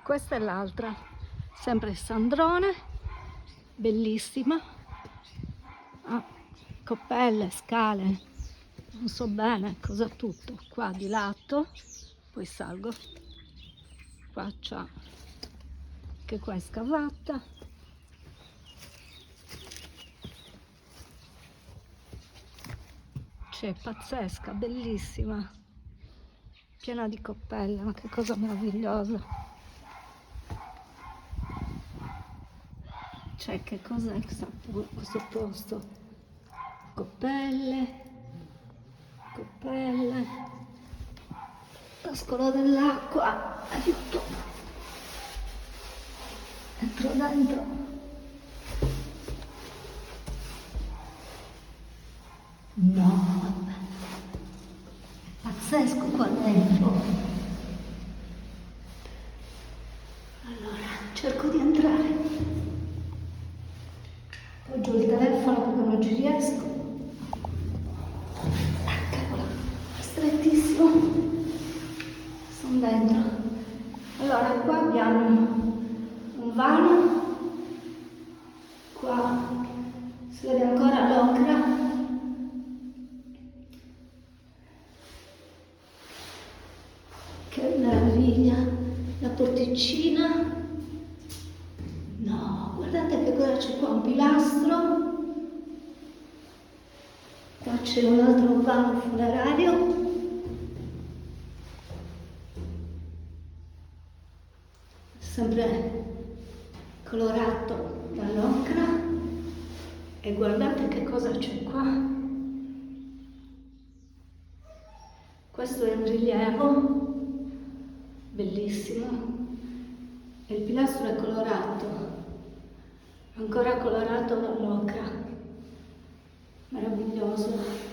Questa è l'altra, sempre Sandrone, bellissima. Ah, coppelle, scale, non so bene cosa tutto. Qua di lato, poi salgo. Qua c'è, che qua è scavata. C'è pazzesca, bellissima, piena di coppelle, ma che cosa meravigliosa. Cioè, che cos'è questo posto? Coppelle, coppelle, pascolo dell'acqua, aiuto, entro dentro. No, vabbè, è pazzesco qua dentro. Allora, cerco di entrare. Appoggio il telefono perché non ci riesco. Ah, cavolo, è strettissimo. Sono dentro. Allora, qua abbiamo un vano. Qua si vede ancora l'ocra. Che meraviglia. La porticina. No, guardate che cosa c'è qua, un pilastro. Qua c'è un altro vano funerario. Sempre colorato dall'ocra. E guardate che cosa c'è qua. Questo è un rilievo, bellissimo. E il pilastro è colorato, ancora colorato dall'ocra. Meraviglioso.